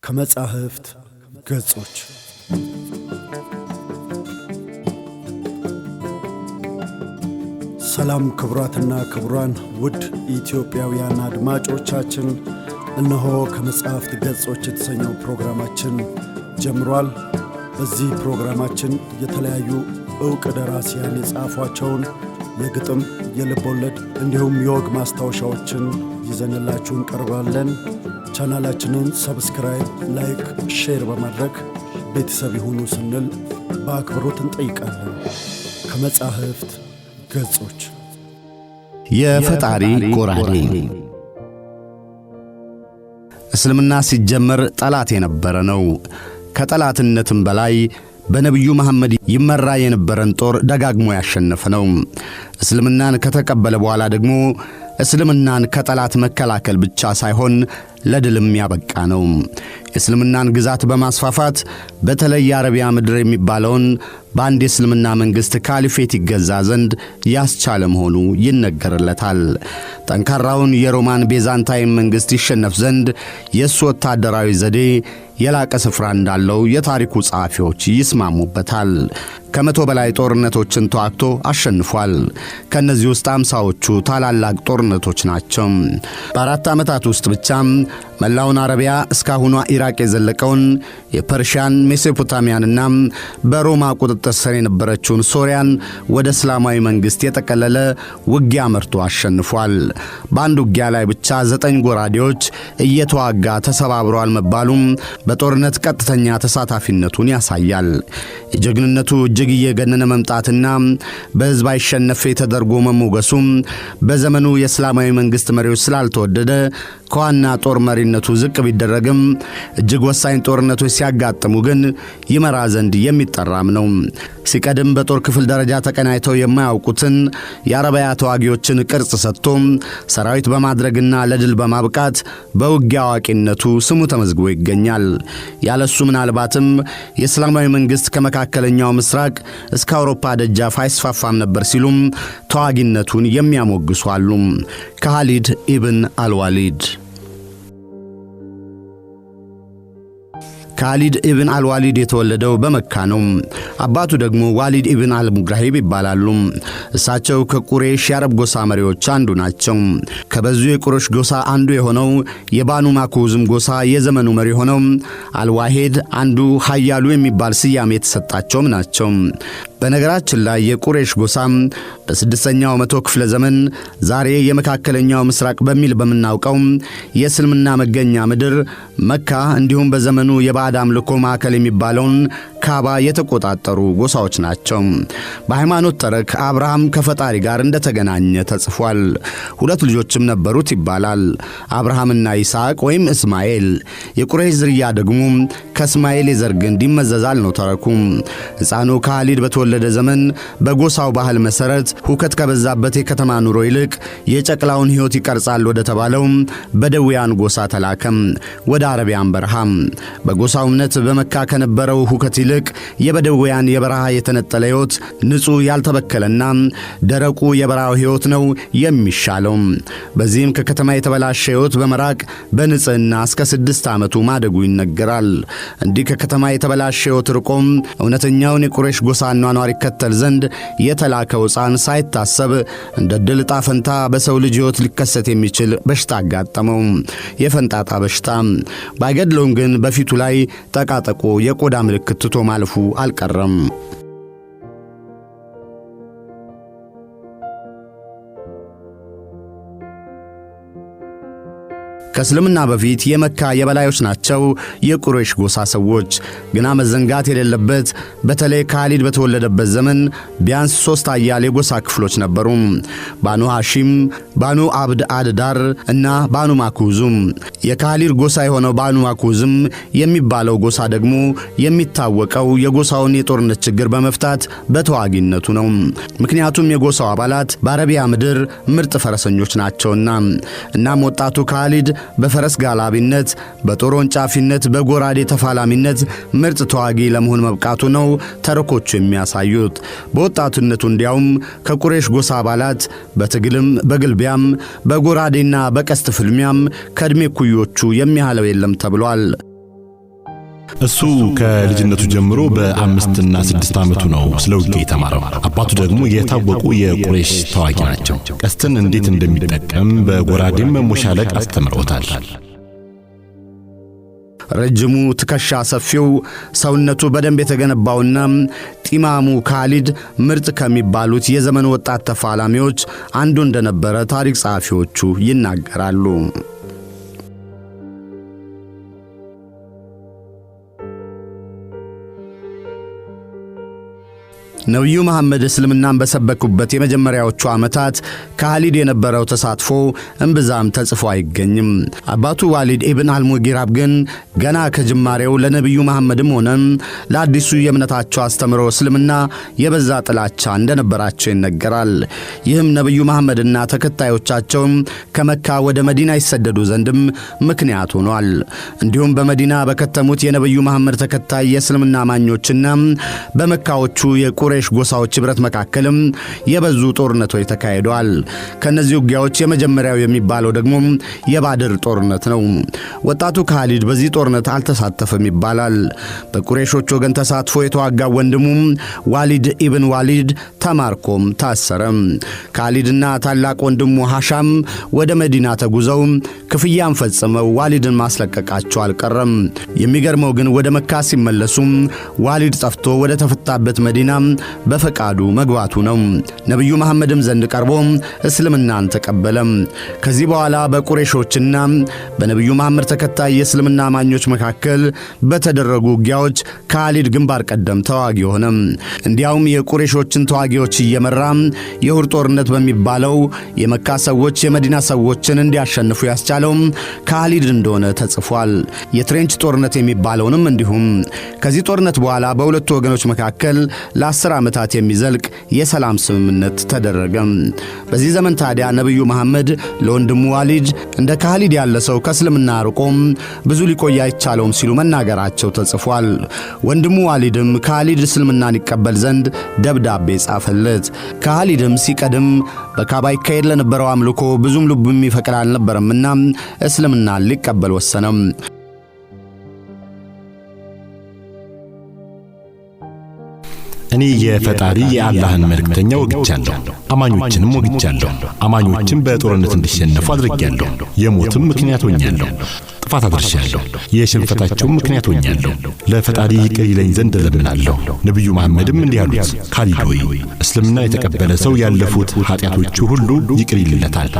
ከመጻሕፍት ገጾች ሰላም ክቡራትና ክቡራን ውድ ኢትዮጵያውያን አድማጮቻችን፣ እነሆ ከመጻሕፍት ገጾች የተሰኘው ፕሮግራማችን ጀምሯል። በዚህ ፕሮግራማችን የተለያዩ ዕውቅ ደራሲያን የጻፏቸውን የግጥም፣ የልብ ወለድ እንዲሁም የወግ ማስታወሻዎችን ይዘንላችሁ እንቀርባለን። ቻናላችንን ሰብስክራይብ፣ ላይክ፣ ሼር በማድረግ ቤተሰብ ይሁኑ ስንል በአክብሮት እንጠይቃለን። ከመጻሕፍት ገጾች የፈጣሪ ጎራዴ። እስልምና ሲጀመር ጠላት የነበረ ነው። ከጠላትነትም በላይ በነቢዩ መሐመድ ይመራ የነበረን ጦር ደጋግሞ ያሸነፈ ነው። እስልምናን ከተቀበለ በኋላ ደግሞ እስልምናን ከጠላት መከላከል ብቻ ሳይሆን ለድልም ያበቃ ነው። እስልምናን ግዛት በማስፋፋት በተለይ የአረቢያ ምድር የሚባለውን በአንድ የእስልምና መንግሥት ካሊፌት ይገዛ ዘንድ ያስቻለ መሆኑ ይነገርለታል። ጠንካራውን የሮማን ቤዛንታይን መንግሥት ይሸነፍ ዘንድ የእሱ ወታደራዊ ዘዴ የላቀ ስፍራ እንዳለው የታሪኩ ጸሐፊዎች ይስማሙበታል። ከመቶ በላይ ጦርነቶችን ተዋግቶ አሸንፏል። ከእነዚህ ውስጥ 50ዎቹ ታላላቅ ጦርነቶች ናቸው። በ4 ዓመታት ውስጥ ብቻም መላውን አረቢያ እስካሁኗ ኢራቅ የዘለቀውን የፐርሺያን ሜሶፖታሚያንና በሮማ ቁጥጥር ስር የነበረችውን ሶሪያን ወደ እስላማዊ መንግሥት የጠቀለለ ውጊያ መርቶ አሸንፏል። በአንድ ውጊያ ላይ ብቻ 9 ጎራዴዎች እየተዋጋ ተሰባብረዋል መባሉም በጦርነት ቀጥተኛ ተሳታፊነቱን ያሳያል። የጀግንነቱ እጅግ እየገነነ መምጣትና በሕዝብ አይሸነፍ ተደርጎ መሞገሱም በዘመኑ የእስላማዊ መንግሥት መሪዎች ስላልተወደደ ከዋና ጦር መሪነቱ ዝቅ ቢደረግም እጅግ ወሳኝ ጦርነቶች ሲያጋጥሙ ግን ይመራ ዘንድ የሚጠራም ነው። ሲቀድም በጦር ክፍል ደረጃ ተቀናይተው የማያውቁትን የአረቢያ ተዋጊዎችን ቅርጽ ሰጥቶ ሰራዊት በማድረግና ለድል በማብቃት በውጊያ አዋቂነቱ ስሙ ተመዝግቦ ይገኛል። ያለሱ ምናልባትም የእስላማዊ መንግሥት ከመካከለኛው ምስራቅ እስከ አውሮፓ ደጃፍ አይስፋፋም ነበር ሲሉም ተዋጊነቱን የሚያሞግሱ አሉ። ካሊድ ኢብን አልዋሊድ። ካሊድ ኢብን አልዋሊድ የተወለደው በመካ ነው። አባቱ ደግሞ ዋሊድ ኢብን አልሙግራሂብ ይባላሉ። እሳቸው ከቁሬሽ የአረብ ጎሳ መሪዎች አንዱ ናቸው። ከበዙ የቁሬሽ ጎሳ አንዱ የሆነው የባኑ ማኩዝም ጎሳ የዘመኑ መሪ ሆነው አልዋሂድ አንዱ ኃያሉ የሚባል ስያሜ የተሰጣቸውም ናቸው። በነገራችን ላይ የቁሬሽ ጎሳም በ6ኛው መቶ ክፍለ ዘመን ዛሬ የመካከለኛው ምስራቅ በሚል በምናውቀው የእስልምና መገኛ ምድር መካ እንዲሁም በዘመኑ የባዕድ አምልኮ ማዕከል የሚባለውን ካባ የተቆጣጠሩ ጎሳዎች ናቸው። በሃይማኖት ተረክ አብርሃም ከፈጣሪ ጋር እንደተገናኘ ተጽፏል። 2 ልጆችም ነበሩት ይባላል፣ አብርሃምና ይስሐቅ ወይም እስማኤል። የቁሬሽ ዝርያ ደግሞ ከእስማኤል የዘር ግንድ ይመዘዛል ነው ተረኩ። ሕፃኑ ካሊድ በተወለደ ዘመን በጎሳው ባህል መሠረት ሁከት ከበዛበት የከተማ ኑሮ ይልቅ የጨቅላውን ሕይወት ይቀርጻል ወደ ተባለው በደውያን ጎሳ ተላከም፣ ወደ አረቢያን በረሃም። በጎሳው እምነት በመካ ከነበረው ሁከት ይልቅ የበደውያን የበረሃ የተነጠለ ሕይወት ንጹሕ ያልተበከለና ደረቁ የበረሃው ሕይወት ነው የሚሻለው። በዚህም ከከተማ የተበላሸ ሕይወት በመራቅ በንጽሕና እስከ 6 ዓመቱ ማደጉ ይነገራል። እንዲህ ከከተማ የተበላሸ ሕይወት ርቆም እውነተኛውን የቁሬሽ ጎሳ አኗኗር ይከተል ዘንድ የተላከው ሕፃን ሳይታሰብ እንደ ድል ዕጣ ፈንታ በሰው ልጅ ሕይወት ሊከሰት የሚችል በሽታ አጋጠመው፣ የፈንጣጣ በሽታ። ባይገድለውም ግን በፊቱ ላይ ጠቃጠቆ የቆዳ ምልክት ትቶ ማለፉ አልቀረም። ከእስልምና በፊት የመካ የበላዮች ናቸው የቁሬሽ ጎሳ ሰዎች። ግና መዘንጋት የሌለበት በተለይ ካሊድ በተወለደበት ዘመን ቢያንስ 3 አያሌ የጎሳ ክፍሎች ነበሩ። ባኑ ሐሺም፣ ባኑ አብድ አድዳር እና ባኑ ማኩዙም። የካሊድ ጎሳ የሆነው ባኑ ማኩዝም የሚባለው ጎሳ ደግሞ የሚታወቀው የጎሳውን የጦርነት ችግር በመፍታት በተዋጊነቱ ነው። ምክንያቱም የጎሳው አባላት በአረቢያ ምድር ምርጥ ፈረሰኞች ናቸውና። እናም ወጣቱ ካሊድ በፈረስ ጋላቢነት፣ በጦር ወንጫፊነት፣ በጎራዴ ተፋላሚነት ምርጥ ተዋጊ ለመሆን መብቃቱ ነው ተረኮቹ የሚያሳዩት። በወጣትነቱ እንዲያውም ከቁሬሽ ጎሳ አባላት በትግልም በግልቢያም በጎራዴና በቀስት ፍልሚያም ከዕድሜ ኩዮቹ የሚያህለው የለም ተብሏል። እሱ ከልጅነቱ ጀምሮ በ5 እና 6 ዓመቱ ነው ስለ ውጊያ የተማረው። አባቱ ደግሞ የታወቁ የቁረይሽ ተዋጊ ናቸው። ቀስትን እንዴት እንደሚጠቀም በጎራዴም መሞሻለቅ አስተምረውታል። ረጅሙ ትከሻ ሰፊው ሰውነቱ በደንብ የተገነባውና ጢማሙ ካሊድ ምርጥ ከሚባሉት የዘመኑ ወጣት ተፋላሚዎች አንዱ እንደነበረ ታሪክ ጸሐፊዎቹ ይናገራሉ። ነብዩ መሐመድ እስልምናን በሰበኩበት የመጀመሪያዎቹ ዓመታት ካሊድ የነበረው ተሳትፎ እምብዛም ተጽፎ አይገኝም። አባቱ ዋሊድ ኢብን አልሙጊራብ ግን ገና ከጅማሬው ለነብዩ መሐመድም ሆነ ለአዲሱ የእምነታቸው አስተምሮ እስልምና የበዛ ጥላቻ እንደነበራቸው ይነገራል። ይህም ነብዩ መሐመድና ተከታዮቻቸው ከመካ ወደ መዲና ይሰደዱ ዘንድም ምክንያት ሆኗል። እንዲሁም በመዲና በከተሙት የነብዩ መሐመድ ተከታይ የእስልምና አማኞችና በመካዎቹ የቁረይሽ ጎሳዎች ህብረት መካከልም የበዙ ጦርነቶች ተካሂደዋል። ከነዚህ ውጊያዎች የመጀመሪያው የሚባለው ደግሞ የባድር ጦርነት ነው። ወጣቱ ካሊድ በዚህ ጦርነት አልተሳተፈም ይባላል። በቁረይሾች ወገን ተሳትፎ የተዋጋው ወንድሙ ዋሊድ ኢብን ዋሊድ ተማርኮም ታሰረ። ካሊድና ታላቅ ወንድሙ ሐሻም ወደ መዲና ተጉዘው ክፍያን ፈጽመው ዋሊድን ማስለቀቃቸው አልቀረም። የሚገርመው ግን ወደ መካ ሲመለሱ ዋሊድ ጠፍቶ ወደ ተፈታበት መዲና በፈቃዱ መግባቱ ነው። ነብዩ መሐመድም ዘንድ ቀርቦ እስልምናን ተቀበለ። ከዚህ በኋላ በቁረይሾችና በነብዩ መሐመድ ተከታይ የእስልምና አማኞች መካከል በተደረጉ ውጊያዎች ካሊድ ግንባር ቀደም ተዋጊ ሆነ። እንዲያውም የቁረይሾችን ተዋጊዎች እየመራ የሁር ጦርነት በሚባለው የመካ ሰዎች የመዲና ሰዎችን እንዲያሸንፉ ያስቻለው ካሊድ እንደሆነ ተጽፏል። የትሬንች ጦርነት የሚባለውንም እንዲሁም። ከዚህ ጦርነት በኋላ በሁለቱ ወገኖች መካከል ለ10 ዓመታት የሚዘልቅ የሰላም ስምምነት ተደረገ። በዚህ ዘመን ታዲያ ነብዩ መሐመድ ለወንድሙ ዋሊድ እንደ ካሊድ ያለ ሰው ከእስልምና ርቆም ብዙ ሊቆይ አይቻለውም ሲሉ መናገራቸው ተጽፏል። ወንድሙ ዋሊድም ካሊድ እስልምናን ይቀበል ዘንድ ደብዳቤ ጻፈለት። ካሊድም ሲቀድም በካባ ይካሄድ ለነበረው አምልኮ ብዙም ልቡ የሚፈቅድ አልነበረምና እስልምናን ሊቀበል ወሰነ። እኔ የፈጣሪ የአላህን መልእክተኛ ወግቻለሁ፣ አማኞችንም ወግቻለሁ። አማኞችም በጦርነት እንዲሸነፉ አድርጌያለሁ። የሞትም ምክንያት ሆኛለሁ። ጥፋት አድርሻለሁ። የሽንፈታቸውም ምክንያት ሆኛለሁ። ለፈጣሪ ይቅር ይለኝ ዘንድ እለምናለሁ። ነብዩ መሐመድም እንዲህ አሉት፣ ካሊድ ሆይ እስልምና የተቀበለ ሰው ያለፉት ኃጢአቶቹ ሁሉ ይቅር ይልለታል።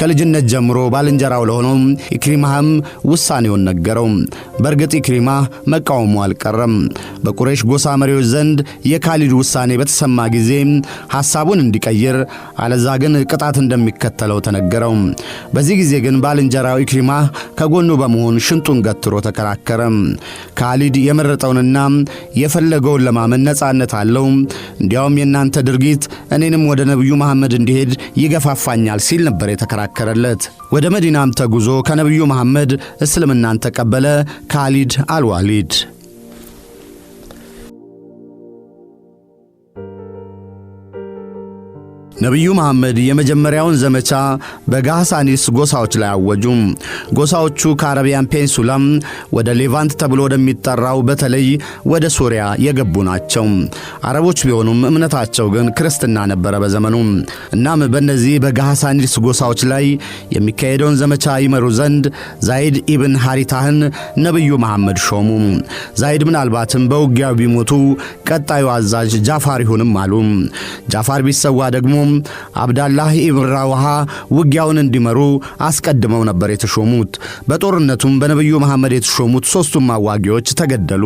ከልጅነት ጀምሮ ባልንጀራው ለሆነው ኢክሪማህም ውሳኔውን ነገረው። በእርግጥ ኢክሪማ መቃወሙ አልቀረም። በቁረይሽ ጎሳ መሪዎች ዘንድ የካሊድ ውሳኔ በተሰማ ጊዜ ሐሳቡን እንዲቀይር አለዛ ግን ቅጣት እንደሚከተለው ተነገረው። በዚህ ጊዜ ግን ባልንጀራው ኢክሪማ ከጎኑ በመሆን ሽንጡን ገትሮ ተከራከረ። ካሊድ የመረጠውንና የፈለገውን ለማመን ነጻነት አለው፣ እንዲያውም የናንተ ድርጊት እኔንም ወደ ነብዩ መሐመድ እንዲሄድ ይገፋፋኛል ሲል ነበር የተከራከረለት። ወደ መዲናም ተጉዞ ከነብዩ መሐመድ እስልምናን ተቀበለ ካሊድ አልዋሊድ። ነብዩ መሐመድ የመጀመሪያውን ዘመቻ በጋሳኒስ ጎሳዎች ላይ አወጁ። ጎሳዎቹ ከአረቢያን ፔንሱላም ወደ ሌቫንት ተብሎ ወደሚጠራው በተለይ ወደ ሶሪያ የገቡ ናቸው። አረቦች ቢሆኑም እምነታቸው ግን ክርስትና ነበረ በዘመኑ። እናም በእነዚህ በጋሳኒስ ጎሳዎች ላይ የሚካሄደውን ዘመቻ ይመሩ ዘንድ ዛይድ ኢብን ሐሪታህን ነብዩ መሐመድ ሾሙ። ዛይድ ምናልባትም በውጊያው ቢሞቱ ቀጣዩ አዛዥ ጃፋር ይሁንም አሉ። ጃፋር ቢሰዋ ደግሞ አብዳላህ ኢብን ራዋሃ ውጊያውን እንዲመሩ አስቀድመው ነበር የተሾሙት። በጦርነቱም በነብዩ መሐመድ የተሾሙት ሶስቱም አዋጊዎች ተገደሉ።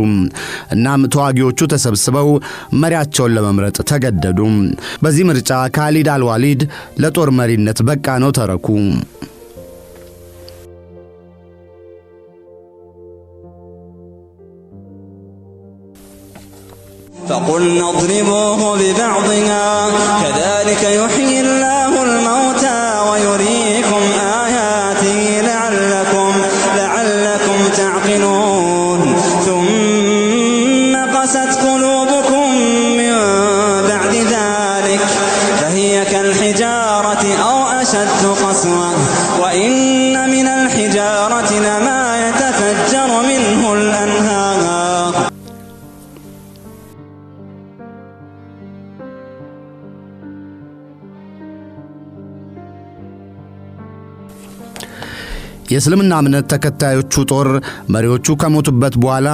እናም ተዋጊዎቹ ተሰብስበው መሪያቸውን ለመምረጥ ተገደዱ። በዚህ ምርጫ ካሊድ አልዋሊድ ለጦር መሪነት በቃ ነው ተረኩ። فقلنا اضربوه ببعضها كذلك يحيي الله الموتى ويريكم آياته لعلكم تعقلون ثم قست قلوبكم من بعد ذلك فهي كالحجارة أو أشد قسوة وإن من الحجارة لما يتفجر منه الأنهار የእስልምና እምነት ተከታዮቹ ጦር መሪዎቹ ከሞቱበት በኋላ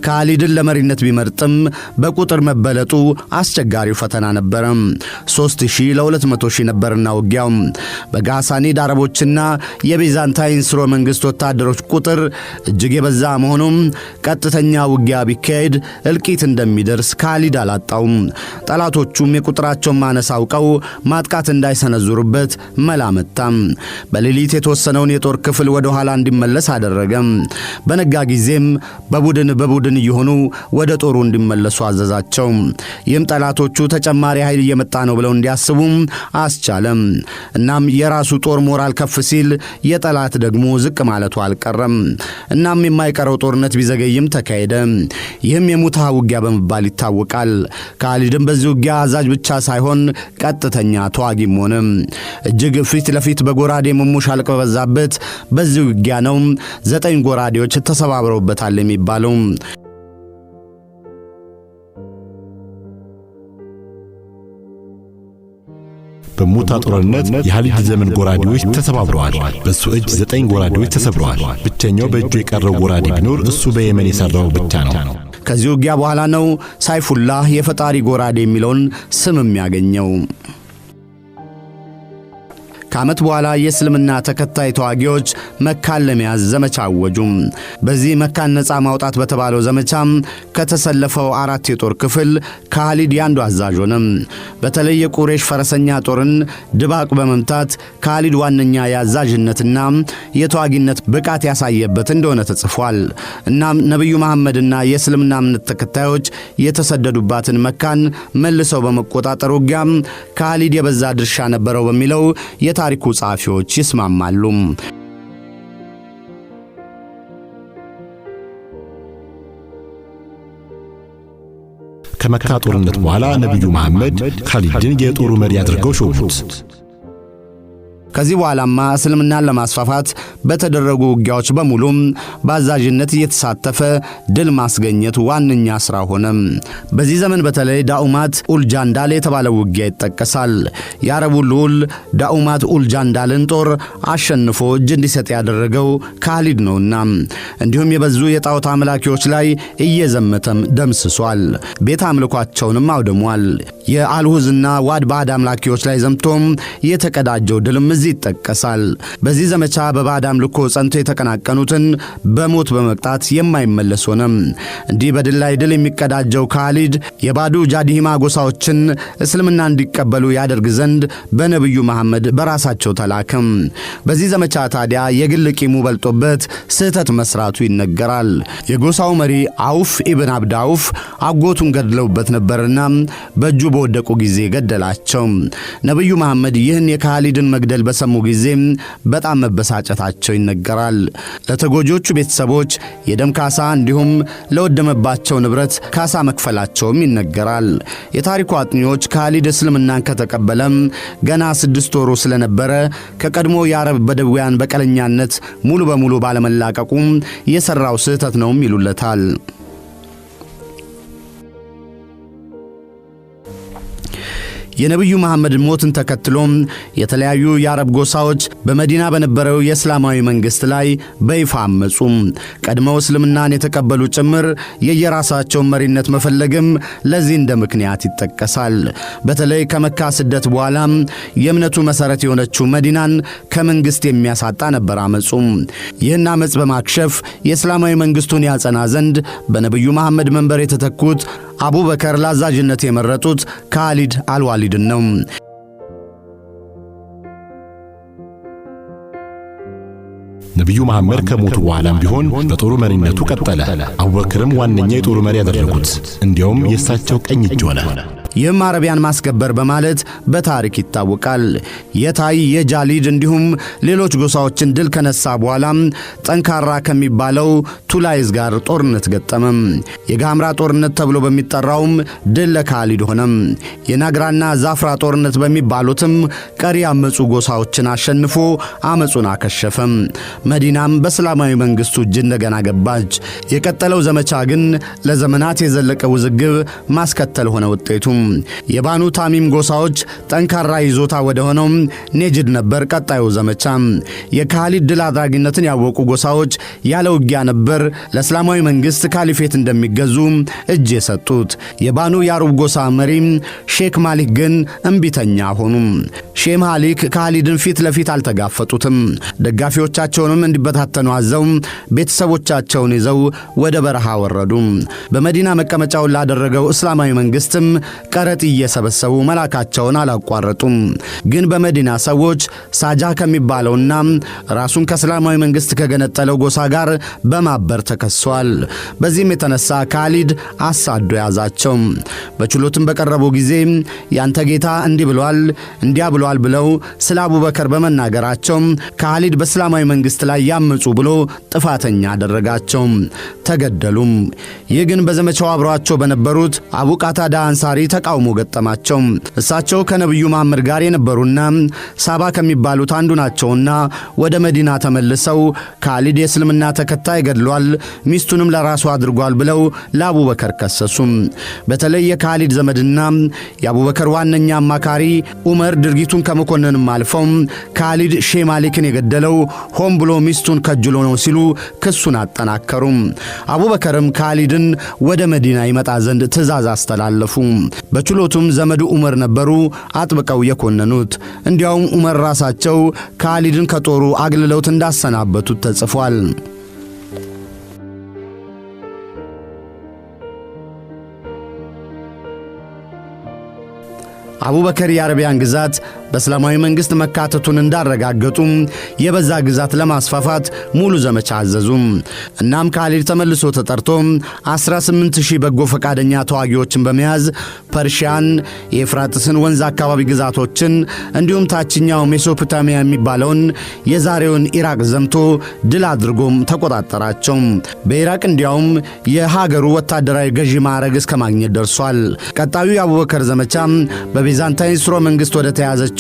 ካሊድን ለመሪነት ቢመርጥም በቁጥር መበለጡ አስቸጋሪው ፈተና ነበር። 3000 ለ200,000 ነበርና ውጊያው በጋሳኒድ አረቦችና የቢዛንታይን ስርወ መንግስት ወታደሮች ቁጥር እጅግ የበዛ መሆኑ ቀጥተኛ ውጊያ ቢካሄድ እልቂት እንደሚደርስ ካሊድ አላጣውም። ጠላቶቹም የቁጥራቸውን ማነስ አውቀው ማጥቃት እንዳይሰነዝሩበት መላመጣም። በሌሊት የተወሰነውን የጦር ክፍል ወደ ኋላ እንዲመለስ አደረገ። በነጋ ጊዜም በቡድን እየሆኑ ወደ ጦሩ እንዲመለሱ አዘዛቸው። ይህም ጠላቶቹ ተጨማሪ ኃይል እየመጣ ነው ብለው እንዲያስቡ አስቻለም። እናም የራሱ ጦር ሞራል ከፍ ሲል የጠላት ደግሞ ዝቅ ማለቱ አልቀረም። እናም የማይቀረው ጦርነት ቢዘገይም ተካሄደ። ይህም የሙታ ውጊያ በመባል ይታወቃል። ካሊድም በዚህ ውጊያ አዛዥ ብቻ ሳይሆን ቀጥተኛ ተዋጊም ሆነ። እጅግ ፊት ለፊት በጎራዴ መሞሻለቅ በበዛበት በዚህ ውጊያ ነው 9 ጎራዴዎች ተሰባብረውበታል የሚባለው። በሙታ ጦርነት የኻሊድ ዘመን ጎራዴዎች ተሰባብረዋል። በሱ እጅ 9 ጎራዴዎች ተሰብረዋል። ብቸኛው በእጁ የቀረው ጎራዴ ቢኖር እሱ በየመን የሰራው ብቻ ነው። ከዚህ ውጊያ በኋላ ነው ሳይፉላህ የፈጣሪ ጎራዴ የሚለውን ስም የሚያገኘው። ከዓመት በኋላ የእስልምና ተከታይ ተዋጊዎች መካን ለመያዝ ዘመቻ አወጁ። በዚህ መካን ነፃ ማውጣት በተባለው ዘመቻ ከተሰለፈው 4 የጦር ክፍል ካሊድ ያንዱ አዛዥ ሆነ። በተለይ የቁሬሽ ፈረሰኛ ጦርን ድባቅ በመምታት ካሊድ ዋነኛ የአዛዥነትና የተዋጊነት ብቃት ያሳየበት እንደሆነ ተጽፏል። እናም ነብዩ መሐመድና የእስልምና እምነት ተከታዮች የተሰደዱባትን መካን መልሰው በመቆጣጠር ውጊያ ካሊድ የበዛ ድርሻ ነበረው በሚለው የታሪኩ ጻፊዎች ይስማማሉ። ከመካ ጦርነት በኋላ ነብዩ መሐመድ ካሊድን የጦሩ መሪ አድርገው ሾሙት። ከዚህ በኋላማ እስልምናን ለማስፋፋት በተደረጉ ውጊያዎች በሙሉ በአዛዥነት እየተሳተፈ ድል ማስገኘት ዋነኛ ሥራ ሆነ። በዚህ ዘመን በተለይ ዳኡማት ኡልጃንዳል የተባለው ውጊያ ይጠቀሳል። የአረቡ ልዑል ዳኡማት ኡልጃንዳልን ጦር አሸንፎ እጅ እንዲሰጥ ያደረገው ካሊድ ነውና እንዲሁም የበዙ የጣዖት አምላኪዎች ላይ እየዘመተም ደምስሷል። ቤተ አምልኳቸውንም አውድሟል። የአልሁዝና ዋድ ባዕድ አምላኪዎች ላይ ዘምቶም የተቀዳጀው ድልም እዚህ ይጠቀሳል። በዚህ ዘመቻ በባዕድ አምልኮ ጸንቶ የተቀናቀኑትን በሞት በመቅጣት የማይመለስ ሆነ። እንዲህ በድል ላይ ድል የሚቀዳጀው ካሊድ የባዱ ጃዲሂማ ጎሳዎችን እስልምና እንዲቀበሉ ያደርግ ዘንድ በነብዩ መሐመድ በራሳቸው ተላከም። በዚህ ዘመቻ ታዲያ የግል ቂሙ በልጦበት ስህተት መስራቱ ይነገራል። የጎሳው መሪ አውፍ ኢብን አብድ አውፍ አጎቱን ገድለውበት ነበርና በእጁ በወደቁ ጊዜ ገደላቸው። ነብዩ መሐመድ ይህን የካሊድን መግደል በሰሙ ጊዜ በጣም መበሳጨታቸው ይነገራል። ለተጎጆቹ ቤተሰቦች የደም ካሳ እንዲሁም ለወደመባቸው ንብረት ካሳ መክፈላቸውም ይነገራል። የታሪኩ አጥኚዎች ካሊድ እስልምናን ከተቀበለ ገና 6 ወሩ ስለነበረ ከቀድሞ የአረብ በደውያን በቀለኛነት ሙሉ በሙሉ ባለመላቀቁ የሰራው ስህተት ነው ይሉለታል። የነብዩ መሐመድ ሞትን ተከትሎ የተለያዩ የአረብ ጎሳዎች በመዲና በነበረው የእስላማዊ መንግስት ላይ በይፋ አመጹ። ቀድመው እስልምናን የተቀበሉ ጭምር የየራሳቸውን መሪነት መፈለግም ለዚህ እንደ ምክንያት ይጠቀሳል። በተለይ ከመካ ስደት በኋላ የእምነቱ መሰረት የሆነችው መዲናን ከመንግስት የሚያሳጣ ነበር አመጹ። ይህን አመጽ በማክሸፍ የእስላማዊ መንግስቱን ያጸና ዘንድ በነብዩ መሐመድ መንበር የተተኩት አቡበከር ለአዛዥነት የመረጡት ካሊድ አልዋሊድን ነው። ነብዩ መሐመድ ከሞቱ በኋላም ቢሆን በጦሩ መሪነቱ ቀጠለ። አቡበክርም ዋነኛ የጦሩ መሪ ያደረጉት፣ እንዲያውም የእሳቸው ቀኝ እጅ ሆነ። ይህም አረቢያን ማስከበር በማለት በታሪክ ይታወቃል። የታይ የጃሊድ እንዲሁም ሌሎች ጎሳዎችን ድል ከነሳ በኋላ ጠንካራ ከሚባለው ቱላይዝ ጋር ጦርነት ገጠመ። የጋምራ ጦርነት ተብሎ በሚጠራውም ድል ለካሊድ ሆነ። የናግራና ዛፍራ ጦርነት በሚባሉትም ቀሪ ያመጹ ጎሳዎችን አሸንፎ አመጹን አከሸፈ። መዲናም በእስላማዊ መንግስቱ እጅ እንደገና ገባች። የቀጠለው ዘመቻ ግን ለዘመናት የዘለቀ ውዝግብ ማስከተል ሆነ ውጤቱ። የባኑ ታሚም ጎሳዎች ጠንካራ ይዞታ ወደ ሆነው ኔጅድ ነበር ቀጣዩ ዘመቻ። የካሊድ ድል አድራጊነትን ያወቁ ጎሳዎች ያለ ውጊያ ነበር ለእስላማዊ መንግስት ካሊፌት እንደሚገዙ እጅ የሰጡት። የባኑ ያሩብ ጎሳ መሪ ሼክ ማሊክ ግን እምቢተኛ ሆኑ። ሼህ ማሊክ ካሊድን ፊት ለፊት አልተጋፈጡትም። ደጋፊዎቻቸውንም እንዲበታተኑ አዘው ቤተሰቦቻቸውን ይዘው ወደ በረሃ ወረዱ። በመዲና መቀመጫውን ላደረገው እስላማዊ መንግስትም ቀረጥ እየሰበሰቡ መላካቸውን አላቋረጡም። ግን በመዲና ሰዎች ሳጃ ከሚባለውና ራሱን ከእስላማዊ መንግስት ከገነጠለው ጎሳ ጋር በማበር ተከሷል። በዚህም የተነሳ ካሊድ አሳዶ ያዛቸው። በችሎትም በቀረቡ ጊዜ ያንተ ጌታ እንዲህ ብሏል እንዲያ ብሏል ብለው ስለ አቡበከር በመናገራቸው ካሊድ በእስላማዊ መንግስት ላይ ያመጹ ብሎ ጥፋተኛ አደረጋቸው። ተገደሉም። ይህ ግን በዘመቻው አብረዋቸው በነበሩት አቡ ቃታዳ አንሳሪ ተቃውሞ ገጠማቸው። እሳቸው ከነብዩ መሐመድ ጋር የነበሩና ሳባ ከሚባሉት አንዱ ናቸውና ወደ መዲና ተመልሰው ካሊድ የእስልምና ተከታይ ገድሏል፣ ሚስቱንም ለራሱ አድርጓል ብለው ለአቡበከር ከሰሱ። በተለይ የካሊድ ዘመድና የአቡበከር ዋነኛ አማካሪ ዑመር ድርጊቱን ከመኮንንም አልፈው ካሊድ ሼህ ማሊክን የገደለው ሆን ብሎ ሚስቱን ከጅሎ ነው ሲሉ ክሱን አጠናከሩ። አቡበከርም ካሊድን ወደ መዲና ይመጣ ዘንድ ትእዛዝ አስተላለፉ። በችሎቱም ዘመዱ ዑመር ነበሩ አጥብቀው የኮነኑት። እንዲያውም ዑመር ራሳቸው ካሊድን ከጦሩ አግልለውት እንዳሰናበቱት ተጽፏል። አቡበከር የአረቢያን ግዛት በእስላማዊ መንግስት መካተቱን እንዳረጋገጡ የበዛ ግዛት ለማስፋፋት ሙሉ ዘመቻ አዘዙ። እናም ካሊድ ተመልሶ ተጠርቶ 18000 በጎ ፈቃደኛ ተዋጊዎችን በመያዝ ፐርሺያን፣ የኤፍራጥስን ወንዝ አካባቢ ግዛቶችን እንዲሁም ታችኛው ሜሶፖታሚያ የሚባለውን የዛሬውን ኢራቅ ዘምቶ ድል አድርጎም ተቆጣጠራቸው። በኢራቅ እንዲያውም የሀገሩ ወታደራዊ ገዢ ማዕረግ እስከ ማግኘት ደርሷል። ቀጣዩ የአቡበከር ዘመቻ በቢዛንታይን ስርወ መንግስት ወደ ተያዘችው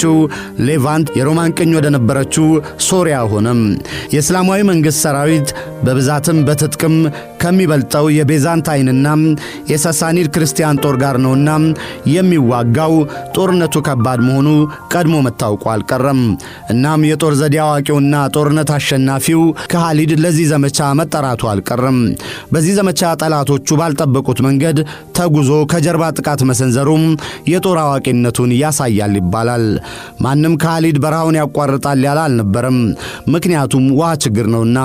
ሌቫንት የሮማን ቅኝ ወደ ነበረችው ሶሪያ ሆነ። የእስላማዊ መንግስት ሰራዊት በብዛትም በትጥቅም ከሚበልጠው የቤዛንታይንና የሳሳኒድ ክርስቲያን ጦር ጋር ነውና የሚዋጋው ጦርነቱ ከባድ መሆኑ ቀድሞ መታወቁ አልቀረም። እናም የጦር ዘዴ አዋቂውና ጦርነት አሸናፊው ካሊድ ለዚህ ዘመቻ መጠራቱ አልቀረም። በዚህ ዘመቻ ጠላቶቹ ባልጠበቁት መንገድ ተጉዞ ከጀርባ ጥቃት መሰንዘሩም የጦር አዋቂነቱን ያሳያል ይባላል። ማንም ካሊድ በረሃውን ያቋርጣል ያለ አልነበረም፣ ምክንያቱም ውሃ ችግር ነውና።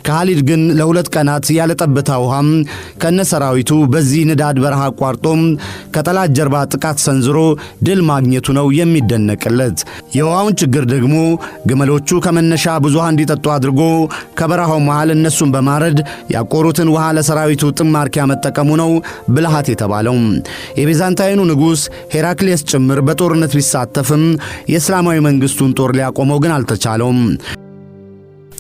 ካሊድ ግን ለሁለት ቀናት ያለ ጠብታ ውሃ ከነሰራዊቱ በዚህ ንዳድ በረሃ አቋርጦ ከጠላት ጀርባ ጥቃት ሰንዝሮ ድል ማግኘቱ ነው የሚደነቅለት። የውሃውን ችግር ደግሞ ግመሎቹ ከመነሻ ብዙ ውሃ እንዲጠጡ አድርጎ ከበረሃው መሃል እነሱን በማረድ ያቆሩትን ውሃ ለሰራዊቱ ጥም ማርኪያ መጠቀሙ ነው ብልሃት የተባለው። የቤዛንታይኑ ንጉሥ ሄራክሌስ ጭምር በጦርነት ቢሳተፍም የእስላማዊ መንግስቱን ጦር ሊያቆመው ግን አልተቻለውም።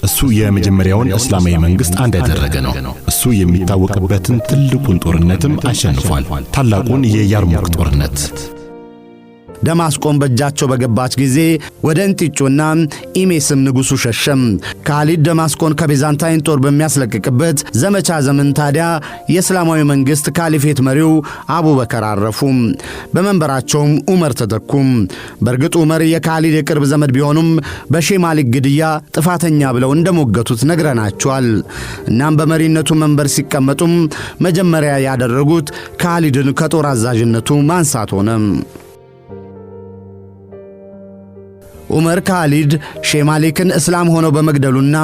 እሱ የመጀመሪያውን እስላማዊ መንግስት አንድ ያደረገ ነው። እሱ የሚታወቅበትን ትልቁን ጦርነትም አሸንፏል፣ ታላቁን የያርሙክ ጦርነት። ደማስቆም በእጃቸው በገባች ጊዜ ወደ እንጢጮና ኢሜስም ንጉሡ ሸሸም። ካሊድ ደማስቆን ከቤዛንታይን ጦር በሚያስለቅቅበት ዘመቻ ዘመን ታዲያ የእስላማዊ መንግስት ካሊፌት መሪው አቡበከር አረፉ። በመንበራቸውም ዑመር ተተኩም። በእርግጥ ዑመር የካሊድ የቅርብ ዘመድ ቢሆኑም በሼህ ማሊክ ግድያ ጥፋተኛ ብለው እንደሞገቱት ነግረናቸዋል። እናም በመሪነቱ መንበር ሲቀመጡም መጀመሪያ ያደረጉት ካሊድን ከጦር አዛዥነቱ ማንሳት ሆነ። ዑመር ካሊድ ሼማሌክን እስላም ሆነው በመግደሉና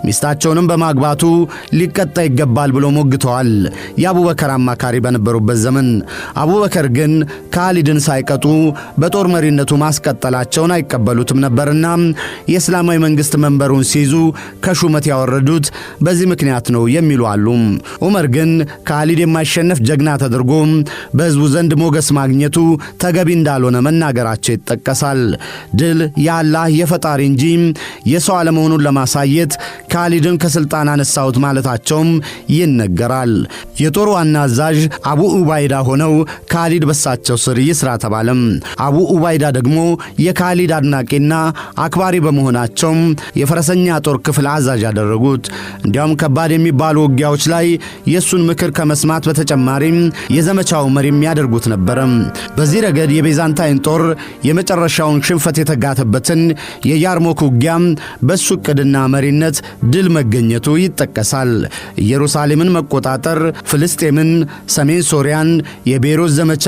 ሚስታቸውንም በማግባቱ ሊቀጣ ይገባል ብሎ ሞግተዋል። የአቡበከር አማካሪ በነበሩበት ዘመን አቡበከር ግን ካሊድን ሳይቀጡ በጦር መሪነቱ ማስቀጠላቸውን አይቀበሉትም ነበርና የእስላማዊ መንግስት መንበሩን ሲይዙ ከሹመት ያወረዱት በዚህ ምክንያት ነው የሚሉ አሉ። ዑመር ግን ካሊድ የማይሸነፍ ጀግና ተደርጎ በሕዝቡ ዘንድ ሞገስ ማግኘቱ ተገቢ እንዳልሆነ መናገራቸው ይጠቀሳል። ድል የአላህ የፈጣሪ እንጂ የሰው አለመሆኑን ለማሳየት ካሊድን ከስልጣን አነሳውት ማለታቸውም ይነገራል። የጦር ዋና አዛዥ አቡ ኡባይዳ ሆነው ካሊድ በሳቸው ስር ይስራ ተባለም። አቡ ኡባይዳ ደግሞ የካሊድ አድናቂና አክባሪ በመሆናቸው የፈረሰኛ ጦር ክፍል አዛዥ ያደረጉት። እንዲያውም ከባድ የሚባሉ ውጊያዎች ላይ የሱን ምክር ከመስማት በተጨማሪም የዘመቻው መሪ የሚያደርጉት ነበር። በዚህ ረገድ የቤዛንታይን ጦር የመጨረሻውን ሽንፈት የተጋተበትን የያርሞክ ውጊያ በሱ ዕቅድና መሪነት ድል መገኘቱ ይጠቀሳል። ኢየሩሳሌምን መቆጣጠር፣ ፍልስጤምን፣ ሰሜን ሶሪያን፣ የቤይሩት ዘመቻ፣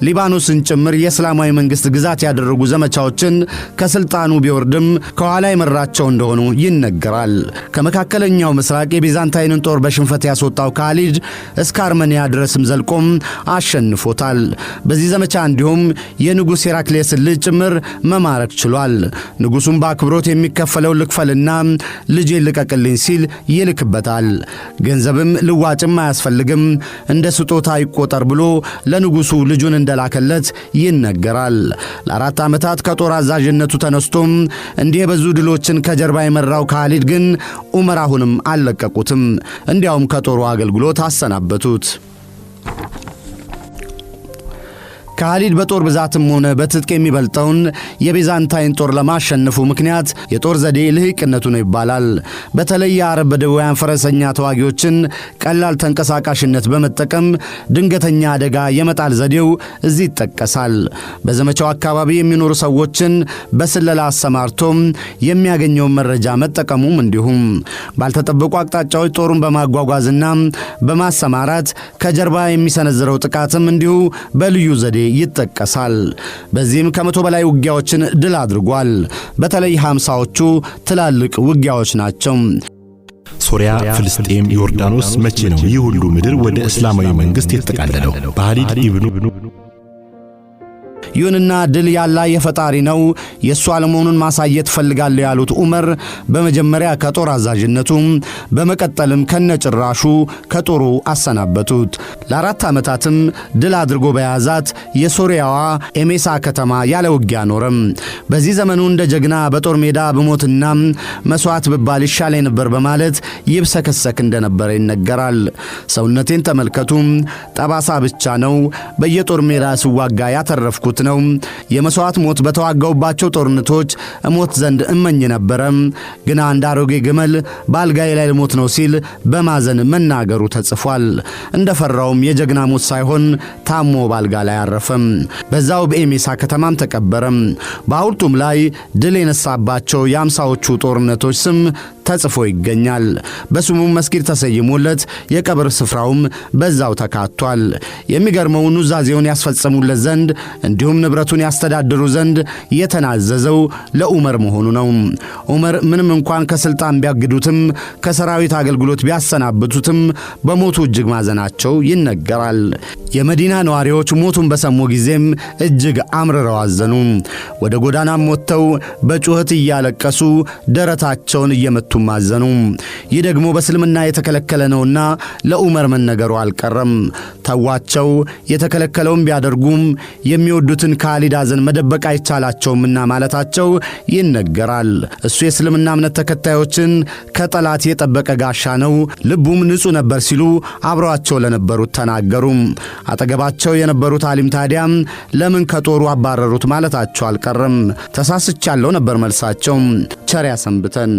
ሊባኖስን ጭምር የእስላማዊ መንግስት ግዛት ያደረጉ ዘመቻዎችን ከስልጣኑ ቢወርድም ከኋላ የመራቸው እንደሆኑ ይነገራል። ከመካከለኛው ምስራቅ የቤዛንታይንን ጦር በሽንፈት ያስወጣው ካሊድ እስከ አርመንያ ድረስም ዘልቆም አሸንፎታል። በዚህ ዘመቻ እንዲሁም የንጉሥ ሄራክሌስን ልጅ ጭምር መማረክ ችሏል። ንጉሡም በአክብሮት የሚከፈለው ልክፈልና ልጄን ልቀቅልኝ ሲል ይልክበታል። ገንዘብም ልዋጭም አያስፈልግም፣ እንደ ስጦታ ይቆጠር ብሎ ለንጉሡ ልጁን እንደላከለት ይነገራል። ለ4 ዓመታት ከጦር አዛዥነቱ ተነስቶም እንዲህ የበዙ ድሎችን ከጀርባ የመራው ካሊድ ግን ዑመር አሁንም አልለቀቁትም። እንዲያውም ከጦሩ አገልግሎት አሰናበቱት። ካሊድ በጦር ብዛትም ሆነ በትጥቅ የሚበልጠውን የቤዛንታይን ጦር ለማሸነፉ ምክንያት የጦር ዘዴ ልህቅነቱ ነው ይባላል። በተለይ የአረብ በደቡያን ፈረሰኛ ተዋጊዎችን ቀላል ተንቀሳቃሽነት በመጠቀም ድንገተኛ አደጋ የመጣል ዘዴው እዚህ ይጠቀሳል። በዘመቻው አካባቢ የሚኖሩ ሰዎችን በስለላ አሰማርቶም የሚያገኘውን መረጃ መጠቀሙም እንዲሁም ባልተጠበቁ አቅጣጫዎች ጦሩን በማጓጓዝና በማሰማራት ከጀርባ የሚሰነዝረው ጥቃትም እንዲሁ በልዩ ዘዴ ይጠቀሳል። በዚህም ከ100 በላይ ውጊያዎችን ድል አድርጓል። በተለይ 50ዎቹ ትላልቅ ውጊያዎች ናቸው። ሶሪያ፣ ፍልስጤም፣ ዮርዳኖስ መቼ ነው ይህ ሁሉ ምድር ወደ እስላማዊ መንግስት የተጠቃለለው? በኻሊድ ኢብኑ ይሁንና ድል ያላ የፈጣሪ ነው፣ የሱ አለመሆኑን ማሳየት ፈልጋለሁ ያሉት ዑመር በመጀመሪያ ከጦር አዛዥነቱ በመቀጠልም ከነጭራሹ ከጦሩ አሰናበቱት። ለ4 ዓመታትም ድል አድርጎ በያዛት የሶሪያዋ ኤሜሳ ከተማ ያለ ውጊያ ኖረም። በዚህ ዘመኑ እንደ ጀግና በጦር ሜዳ በሞትና መስዋዕት ብባል ይሻለኝ ነበር በማለት ይብሰከሰክ እንደነበረ ይነገራል። ሰውነቴን ተመልከቱ፣ ጠባሳ ብቻ ነው፣ በየጦር ሜዳ ስዋጋ ያተረፍኩት ነው። የመስዋዕት ሞት በተዋጋውባቸው ጦርነቶች እሞት ዘንድ እመኝ ነበረ፣ ግን አንድ አሮጌ ግመል ባልጋዬ ላይ ልሞት ነው ሲል በማዘን መናገሩ ተጽፏል። እንደፈራውም የጀግና ሞት ሳይሆን ታሞ ባልጋ ላይ አረፈም። በዛው በኤሜሳ ከተማም ተቀበረም። በሐውልቱም ላይ ድል የነሳባቸው የ50ዎቹ ጦርነቶች ስም ተጽፎ ይገኛል። በስሙም መስጊድ ተሰይሞለት የቀብር ስፍራውም በዛው ተካቷል። የሚገርመው ኑዛዜውን ያስፈጸሙለት ዘንድ እንዲሁም ንብረቱን ያስተዳድሩ ዘንድ የተናዘዘው ለዑመር መሆኑ ነው። ዑመር ምንም እንኳን ከስልጣን ቢያግዱትም ከሰራዊት አገልግሎት ቢያሰናብቱትም በሞቱ እጅግ ማዘናቸው ይነገራል። የመዲና ነዋሪዎች ሞቱን በሰሙ ጊዜም እጅግ አምርረው አዘኑ። ወደ ጎዳናም ወጥተው በጩኸት እያለቀሱ ደረታቸውን እየመቱ ማዘኑ። ይህ ደግሞ በእስልምና የተከለከለ ነውና ለዑመር መነገሩ አልቀረም። ተዋቸው፣ የተከለከለውን ቢያደርጉም የሚወዱትን ካሊድ ሐዘን መደበቅ አይቻላቸውምና ማለታቸው ይነገራል። እሱ የእስልምና እምነት ተከታዮችን ከጠላት የጠበቀ ጋሻ ነው፣ ልቡም ንጹሕ ነበር ሲሉ አብረዋቸው ለነበሩት ተናገሩ። አጠገባቸው የነበሩት አሊም ታዲያ ለምን ከጦሩ አባረሩት ማለታቸው አልቀረም። ተሳስቻለሁ ነበር መልሳቸው። ቸር ያሰንብተን።